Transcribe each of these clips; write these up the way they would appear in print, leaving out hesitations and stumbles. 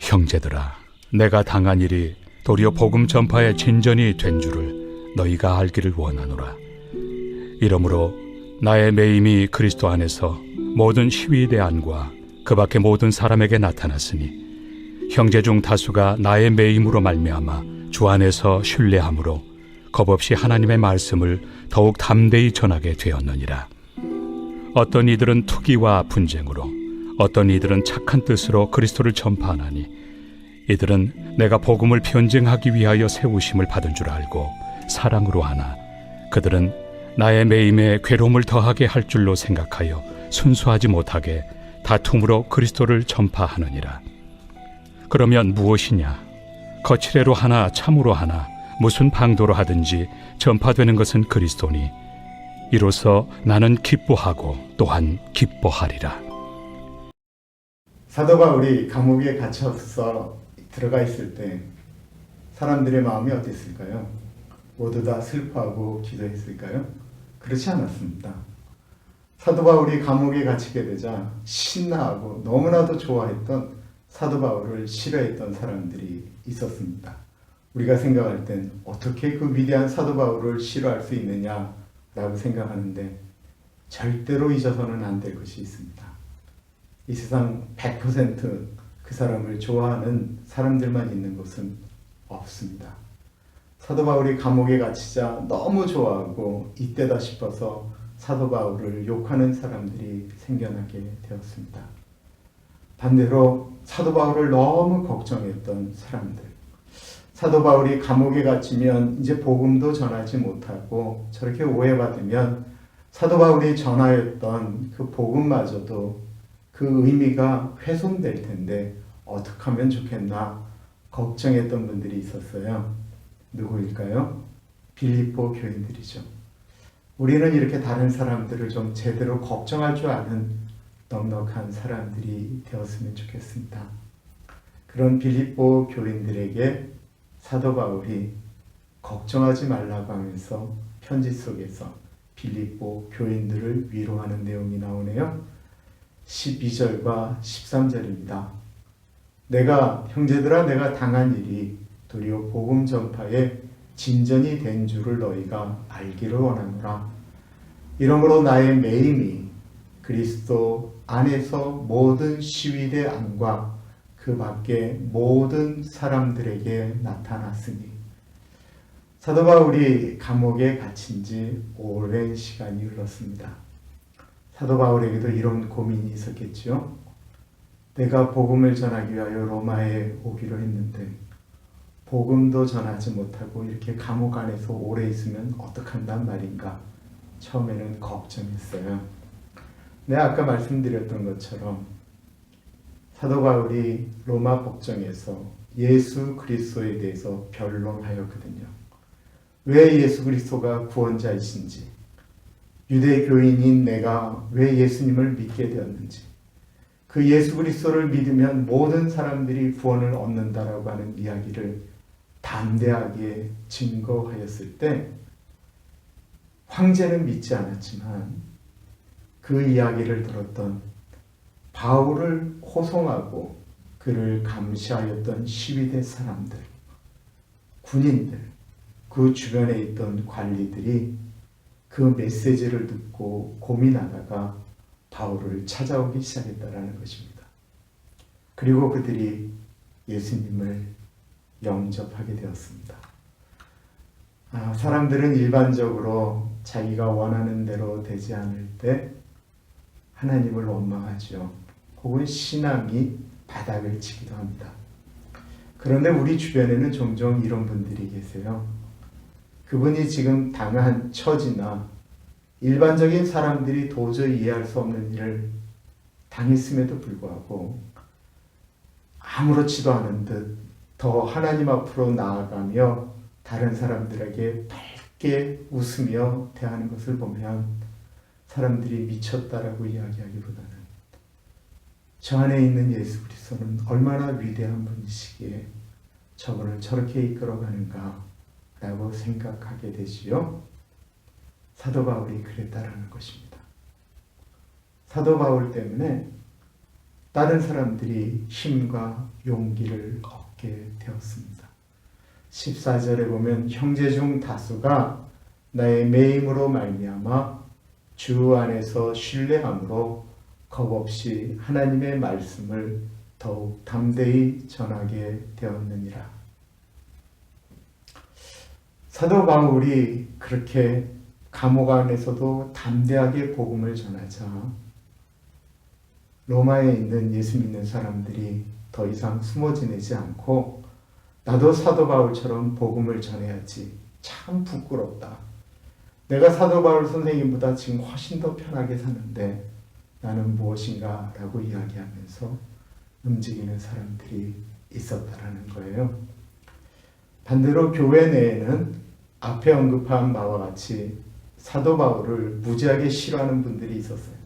형제들아, 내가 당한 일이 도리어 복음 전파의 진전이 된 줄을 너희가 알기를 원하노라. 이러므로 나의 매임이 그리스도 안에서 모든 시위대 안과 그 밖의 모든 사람에게 나타났으니 형제 중 다수가 나의 매임으로 말미암아 주 안에서 신뢰함으로 겁없이 하나님의 말씀을 더욱 담대히 전하게 되었느니라. 어떤 이들은 투기와 분쟁으로, 어떤 이들은 착한 뜻으로 그리스도를 전파하나니 이들은 내가 복음을 변증하기 위하여 세우심을 받은 줄 알고 사랑으로 하나 그들은 나의 매임에 괴로움을 더하게 할 줄로 생각하여 순수하지 못하게 다툼으로 그리스도를 전파하느니라. 그러면 무엇이냐? 거칠애로 하나 참으로 하나 무슨 방도로 하든지 전파되는 것은 그리스도니 이로써 나는 기뻐하고 또한 기뻐하리라. 사도 바울이 감옥에 갇혀서 들어가 있을 때 사람들의 마음이 어땠을까요? 모두 다 슬퍼하고 기도했을까요? 그렇지 않았습니다. 사도 바울이 감옥에 갇히게 되자 신나하고 너무나도 좋아했던 사도 바울을 싫어했던 사람들이 있었습니다. 우리가 생각할 땐 어떻게 그 위대한 사도 바울을 싫어할 수 있느냐라고 생각하는데 절대로 잊어서는 안 될 것이 있습니다. 이 세상 100% 그 사람을 좋아하는 사람들만 있는 곳은 없습니다. 사도 바울이 감옥에 갇히자 너무 좋아하고 이때다 싶어서 사도 바울을 욕하는 사람들이 생겨나게 되었습니다. 반대로 사도 바울을 너무 걱정했던 사람들, 사도 바울이 감옥에 갇히면 이제 복음도 전하지 못하고 저렇게 오해받으면 사도 바울이 전하였던 그 복음마저도 그 의미가 훼손될 텐데 어떻게 하면 좋겠나 걱정했던 분들이 있었어요. 누구일까요? 빌립보 교인들이죠. 우리는 이렇게 다른 사람들을 좀 제대로 걱정할 줄 아는 넉넉한 사람들이 되었으면 좋겠습니다. 그런 빌립보 교인들에게 사도 바울이 걱정하지 말라고 하면서 편지 속에서 빌립보 교인들을 위로하는 내용이 나오네요. 12절과 13절입니다. 형제들아 내가 당한 일이 도리어 복음 전파에 진전이 된 줄을 너희가 알기를 원하노라. 이러므로 나의 매임이 그리스도 안에서 모든 시위대 안과 그 밖의 모든 사람들에게 나타났으니. 사도 바울이 감옥에 갇힌 지 오랜 시간이 흘렀습니다. 사도 바울에게도 이런 고민이 있었겠죠. 내가 복음을 전하기 위하여 로마에 오기로 했는데 복음도 전하지 못하고 이렇게 감옥 안에서 오래 있으면 어떡한단 말인가. 처음에는 걱정했어요. 아까 말씀드렸던 것처럼 사도 바울이 로마 법정에서 예수 그리스도에 대해서 변론하였거든요. 왜 예수 그리스도가 구원자이신지, 유대교인인 내가 왜 예수님을 믿게 되었는지, 그 예수 그리스도를 믿으면 모든 사람들이 구원을 얻는다라고 하는 이야기를 담대하게 증거하였을 때 황제는 믿지 않았지만 그 이야기를 들었던 바울을 호송하고 그를 감시하였던 시위대 사람들, 군인들, 그 주변에 있던 관리들이 그 메시지를 듣고 고민하다가 바울을 찾아오기 시작했다라는 것입니다. 그리고 그들이 예수님을 영접하게 되었습니다. 사람들은 일반적으로 자기가 원하는 대로 되지 않을 때 하나님을 원망하죠. 혹은 신앙이 바닥을 치기도 합니다. 그런데 우리 주변에는 종종 이런 분들이 계세요. 그분이 지금 당한 처지나 일반적인 사람들이 도저히 이해할 수 없는 일을 당했음에도 불구하고 아무렇지도 않은 듯 더 하나님 앞으로 나아가며 다른 사람들에게 밝게 웃으며 대하는 것을 보면 사람들이 미쳤다라고 이야기하기보다는 저 안에 있는 예수 그리스도는 얼마나 위대한 분이시기에 저분을 저렇게 이끌어가는가 라고 생각하게 되지요. 사도 바울이 그랬다라는 것입니다. 사도 바울 때문에 다른 사람들이 힘과 용기를 얻게 되었습니다. 14절에 보면 형제 중 다수가 나의 매임으로 말미암아 주 안에서 신뢰함으로 겁없이 하나님의 말씀을 더욱 담대히 전하게 되었느니라. 사도 바울이 그렇게 감옥 안에서도 담대하게 복음을 전하자 로마에 있는 예수 믿는 사람들이 더 이상 숨어 지내지 않고 나도 사도 바울처럼 복음을 전해야지. 참 부끄럽다. 내가 사도 바울 선생님보다 지금 훨씬 더 편하게 사는데 나는 무엇인가 라고 이야기하면서 움직이는 사람들이 있었다라는 거예요. 반대로 교회 내에는 앞에 언급한 바와 같이 사도 바울을 무지하게 싫어하는 분들이 있었어요.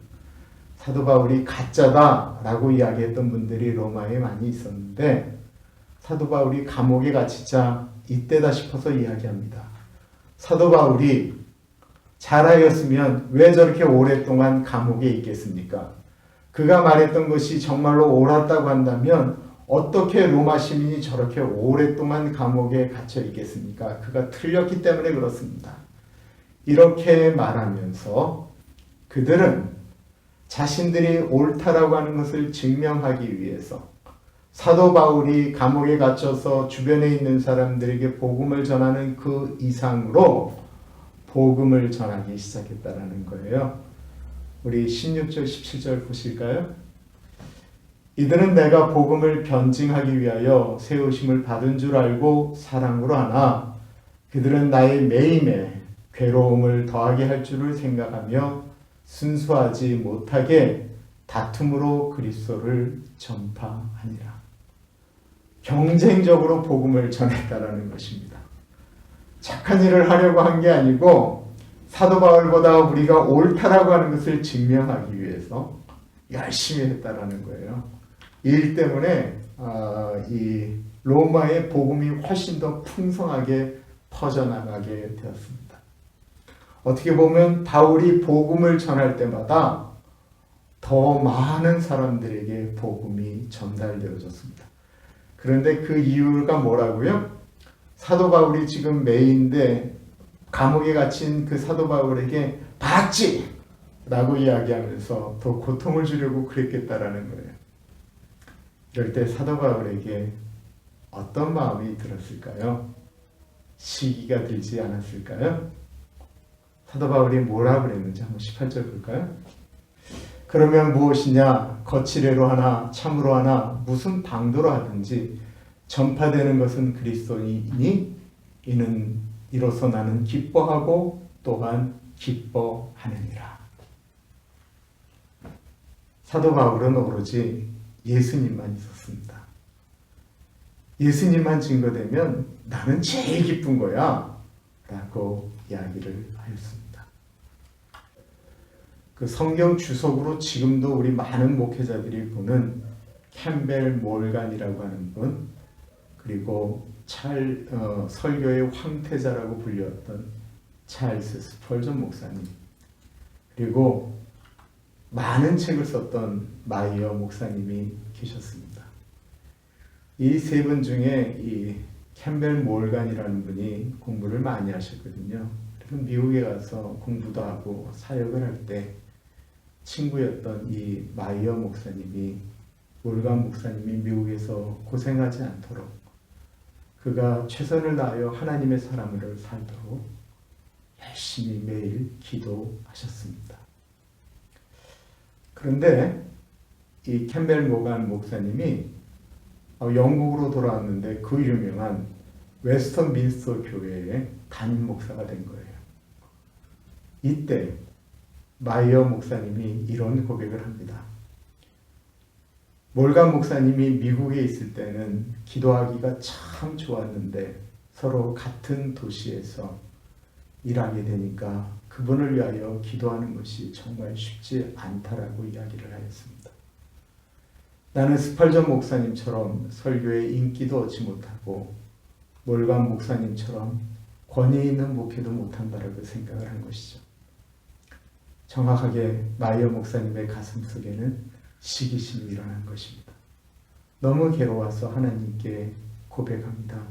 사도 바울이 가짜다라고 이야기했던 분들이 로마에 많이 있었는데 사도 바울이 감옥에 갇히자 이때다 싶어서 이야기합니다. 사도 바울이 잘하였으면 왜 저렇게 오랫동안 감옥에 있겠습니까? 그가 말했던 것이 정말로 옳았다고 한다면 어떻게 로마 시민이 저렇게 오랫동안 감옥에 갇혀 있겠습니까? 그가 틀렸기 때문에 그렇습니다. 이렇게 말하면서 그들은 자신들이 옳다라고 하는 것을 증명하기 위해서 사도 바울이 감옥에 갇혀서 주변에 있는 사람들에게 복음을 전하는 그 이상으로 복음을 전하기 시작했다라는 거예요. 우리 16절, 17절 보실까요? 이들은 내가 복음을 변증하기 위하여 세우심을 받은 줄 알고 사랑으로 하나 그들은 나의 매임에 괴로움을 더하게 할 줄을 생각하며 순수하지 못하게 다툼으로 그리스도를 전파하니라. 경쟁적으로 복음을 전했다라는 것입니다. 착한 일을 하려고 한 게 아니고 사도 바울보다 우리가 옳다라고 하는 것을 증명하기 위해서 열심히 했다라는 거예요. 이 일 때문에 이 로마의 복음이 훨씬 더 풍성하게 퍼져나가게 되었습니다. 어떻게 보면 바울이 복음을 전할 때마다 더 많은 사람들에게 복음이 전달되어졌습니다. 그런데 그 이유가 뭐라고요? 사도 바울이 지금 매인데 감옥에 갇힌 그 사도 바울에게 봤지! 라고 이야기하면서 더 고통을 주려고 그랬겠다라는 거예요. 이럴 때 사도 바울에게 어떤 마음이 들었을까요? 시기가 들지 않았을까요? 사도 바울이 뭐라고 그랬는지 한번 18절 볼까요? 그러면 무엇이냐? 거칠애로 하나 참으로 하나 무슨 방도로 하든지 전파되는 것은 그리스도이니 이는 이로써 나는 기뻐하고 또한 기뻐하느니라. 사도 바울은 오로지 예수님만 있었습니다. 예수님만 증거되면 나는 제일 기쁜 거야 라고 이야기를 하였습니다. 그 성경 주석으로 지금도 우리 많은 목회자들이 보는 캠벨 몰간이라고 하는 분, 그리고 설교의 황태자라고 불렸던 찰스 스펄전 목사님, 그리고 많은 책을 썼던 마이어 목사님이 계셨습니다. 이 세 분 중에 이 캠벨 몰간이라는 분이 공부를 많이 하셨거든요. 그래서 미국에 가서 공부도 하고 사역을 할 때 친구였던 이 마이어 목사님이, 몰간 목사님이 미국에서 고생하지 않도록 그가 최선을 다하여 하나님의 사람으로 살도록 열심히 매일 기도하셨습니다. 그런데 이 캠벨 모간 목사님이 영국으로 돌아왔는데 그 유명한 웨스턴 민스터 교회의 담임 목사가 된 거예요. 이때 마이어 목사님이 이런 고백을 합니다. 몰간 목사님이 미국에 있을 때는 기도하기가 참 좋았는데 서로 같은 도시에서 일하게 되니까 그분을 위하여 기도하는 것이 정말 쉽지 않다라고 이야기를 하였습니다. 나는 스펄전 목사님처럼 설교에 인기도 얻지 못하고 몰간 목사님처럼 권위 있는 목회도 못한다라고 생각을 한 것이죠. 정확하게 마이어 목사님의 가슴 속에는 시기심이 일어난 것입니다. 너무 괴로워서 하나님께 고백합니다.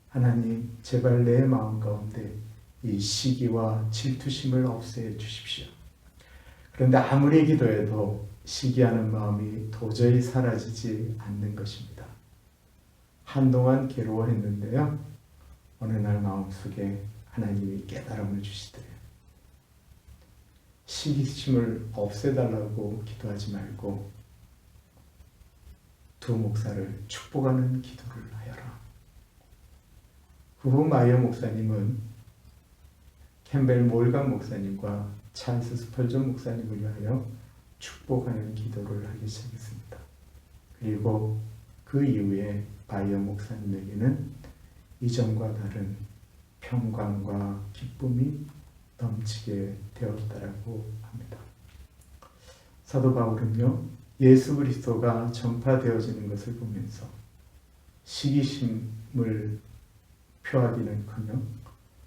하나님, 제발 내 마음 가운데 이 시기와 질투심을 없애 주십시오. 그런데 아무리 기도해도 시기하는 마음이 도저히 사라지지 않는 것입니다. 한동안 괴로워했는데요. 어느 날 마음속에 하나님이 깨달음을 주시더래요. 시기심을 없애달라고 기도하지 말고 두 목사를 축복하는 기도를 하여라. 그 후 마이어 목사님은 캠벨 몰간 목사님과 찰스 스펄전 목사님을 위하여 축복하는 기도를 하기 시작했습니다. 그리고 그 이후에 마이어 목사님에게는 이전과 다른 평강과 기쁨이 넘치게 되었다라고 합니다. 사도 바울은요, 예수 그리스도가 전파되어지는 것을 보면서 시기심을 표하기는커녕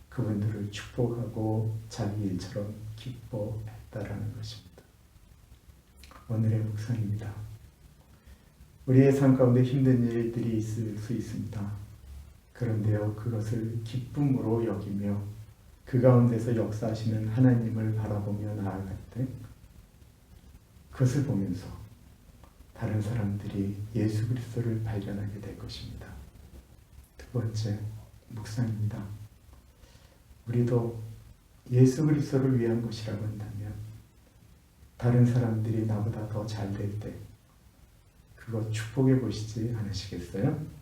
그분들을 축복하고 자기 일처럼 기뻐했다라는 것입니다. 오늘의 묵상입니다. 우리의 삶 가운데 힘든 일들이 있을 수 있습니다. 그런데요, 그것을 기쁨으로 여기며 그 가운데서 역사하시는 하나님을 바라보며 나아갈 때 그것을 보면서 다른 사람들이 예수 그리스도를 발견하게 될 것입니다. 두 번째 묵상입니다. 우리도 예수 그리스도를 위한 것이라고 한다면 다른 사람들이 나보다 더 잘 될 때 그거 축복해 보시지 않으시겠어요?